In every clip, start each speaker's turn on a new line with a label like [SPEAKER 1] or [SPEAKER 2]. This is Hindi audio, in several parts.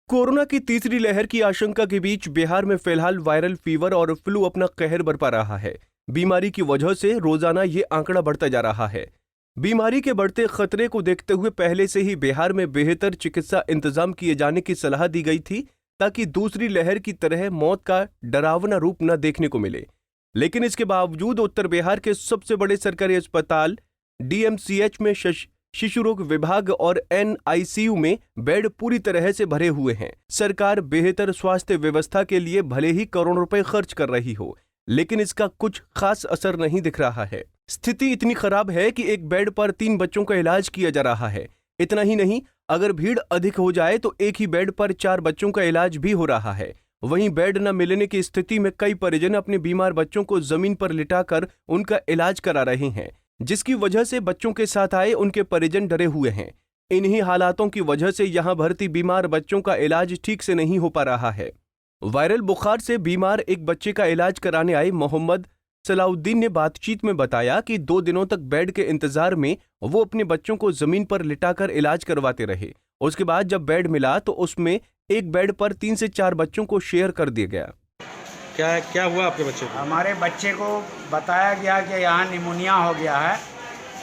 [SPEAKER 1] कोरोना की तीसरी लहर की आशंका के बीच बिहार में फिलहाल वायरल फीवर और फ्लू अपना कहर बरपा रहा है। बीमारी की वजह से रोजाना ये आंकड़ा बढ़ता जा रहा है। बीमारी के बढ़ते खतरे को देखते हुए पहले से ही बिहार में बेहतर चिकित्सा इंतजाम किए जाने की सलाह दी गई थी, ताकि दूसरी लहर की तरह मौत का डरावना रूप न देखने को मिले। लेकिन इसके बावजूद उत्तर बिहार के सबसे बड़े सरकारी अस्पताल डीएमसीएच में शिशु रोग विभाग और एनआईसीयू में बेड पूरी तरह से भरे हुए हैं। सरकार बेहतर स्वास्थ्य व्यवस्था के लिए भले ही करोड़ों रुपए खर्च कर रही हो, लेकिन इसका कुछ खास असर नहीं दिख रहा है। स्थिति इतनी खराब है कि एक बेड पर 3 बच्चों का इलाज किया जा रहा है। इतना ही नहीं, अगर भीड़ अधिक हो जाए तो एक ही बेड पर 4 बच्चों का इलाज भी हो रहा है। वहीं बेड न मिलने की स्थिति में कई परिजन अपने बीमार बच्चों को जमीन पर लिटाकर उनका इलाज करा रहे हैं, जिसकी वजह से बच्चों के साथ आए उनके परिजन डरे हुए हैं। इन्हीं हालातों की वजह से यहां भर्ती बीमार बच्चों का इलाज ठीक से नहीं हो पा रहा है। वायरल बुखार से बीमार एक बच्चे का इलाज कराने आए मोहम्मद सलाउद्दीन ने बातचीत में बताया कि 2 दिनों तक बेड के इंतजार में वो अपने बच्चों को जमीन पर लिटाकर इलाज करवाते रहे। उसके बाद जब बेड मिला तो उसमें एक बेड पर 3 से 4 बच्चों को शेयर कर दिया गया।
[SPEAKER 2] क्या हुआ आपके बच्चे को?
[SPEAKER 3] हमारे बच्चे को बताया गया कि यहाँ निमोनिया हो गया है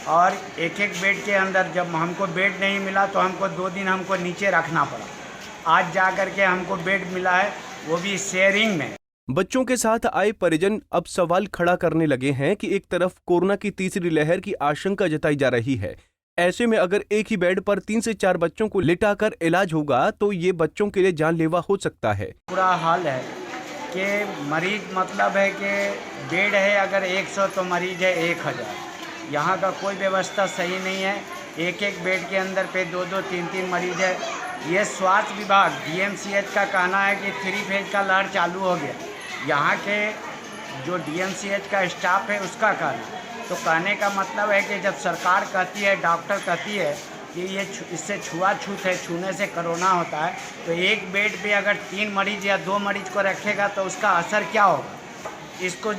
[SPEAKER 3] और एक बेड के अंदर जब हमको बेड नहीं मिला तो हमको 2 दिन हमको नीचे रखना पड़ा। आज जा कर के हमको बेड मिला है, वो भी शेयरिंग में।
[SPEAKER 1] बच्चों के साथ आए परिजन अब सवाल खड़ा करने लगे हैं कि एक तरफ कोरोना की तीसरी लहर की आशंका जताई जा रही है, ऐसे में अगर एक ही बेड पर 3 से 4 बच्चों को लिटाकर इलाज होगा तो ये बच्चों के लिए जानलेवा हो सकता है।
[SPEAKER 3] पूरा हाल है कि मरीज मतलब है कि बेड है अगर 100 तो मरीज है 1000। यहाँ का कोई व्यवस्था सही नहीं है। एक बेड के अंदर पे 2-2, 3-3 मरीज है। ये स्वास्थ्य विभाग डीएमसीएच का कहना है कि 3 फेज का लहर चालू हो गया। यहाँ के जो डीएमसीएच का स्टाफ है उसका कहना, तो कहने का मतलब है कि जब सरकार कहती है, डॉक्टर कहती है कि ये इससे छुआछूत है, छूने से कोरोना होता है, तो एक बेड पे अगर 3 मरीज या 2 मरीज को रखेगा तो उसका असर क्या होगा? इसको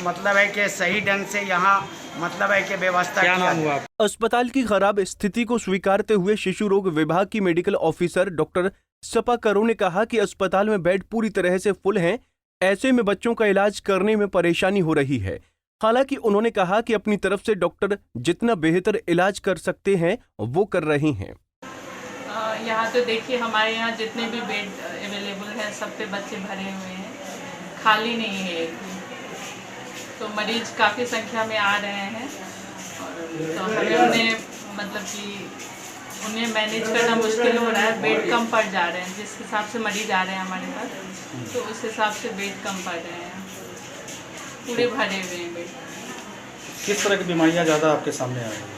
[SPEAKER 3] मतलब है कि सही ढंग से यहाँ मतलब है कि व्यवस्था
[SPEAKER 2] क्या नाम हुआ?
[SPEAKER 1] अस्पताल की खराब स्थिति को स्वीकारते हुए शिशु रोग विभाग की मेडिकल ऑफिसर डॉक्टर सपा करो ने कहा कि अस्पताल में बेड पूरी तरह से फुल हैं, ऐसे में बच्चों का इलाज करने में परेशानी हो रही है। हालांकि उन्होंने कहा कि अपनी तरफ से डॉक्टर जितना बेहतर इलाज कर सकते हैं वो कर रहे हैं।
[SPEAKER 4] यहाँ तो देखिए, हमारे यहाँ जितने भी बेड अवेलेबल हैं सब पे बच्चे भरे हुए हैं, खाली नहीं है एक भी। तो मरीज काफ़ी संख्या में आ रहे हैं तो हमें उन्हें मतलब कि उन्हें मैनेज करना मुश्किल हो रहा है। बेड कम पड़ जा रहे हैं, जिस हिसाब से मरीज आ रहे हैं हमारे पास, तो उस हिसाब से बेड कम पड़ रहे हैं। पूरे भरे हुए हैं बेड।
[SPEAKER 2] किस तरह की बीमारियां ज़्यादा आपके सामने आ रही हैं?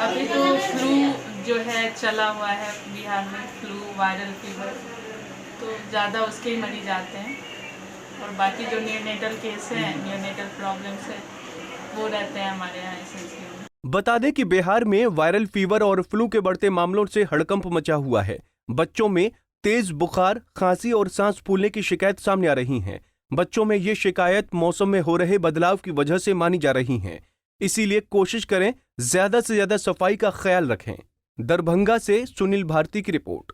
[SPEAKER 4] अभी तो फ्लू जो है चला हुआ है बिहार में, फ्लू वायरल फीवर, तो ज़्यादा उसके ही मरीज आते हैं। और बाकी जो नियोनेटल केस हैं, नियोनेटल प्रॉब्लम्स है, वो रहते हैं हमारे यहाँ एसएनसीयू।
[SPEAKER 1] बता दें कि बिहार में वायरल फीवर और फ्लू के बढ़ते मामलों से हड़कंप मचा हुआ है। बच्चों में तेज बुखार, खांसी और सांस फूलने की शिकायत सामने आ रही हैं। बच्चों में ये शिकायत मौसम में हो रहे बदलाव की वजह से मानी जा रही हैं। इसीलिए कोशिश करें ज्यादा से ज्यादा सफाई का ख्याल रखें। दरभंगा से सुनील भारती की रिपोर्ट।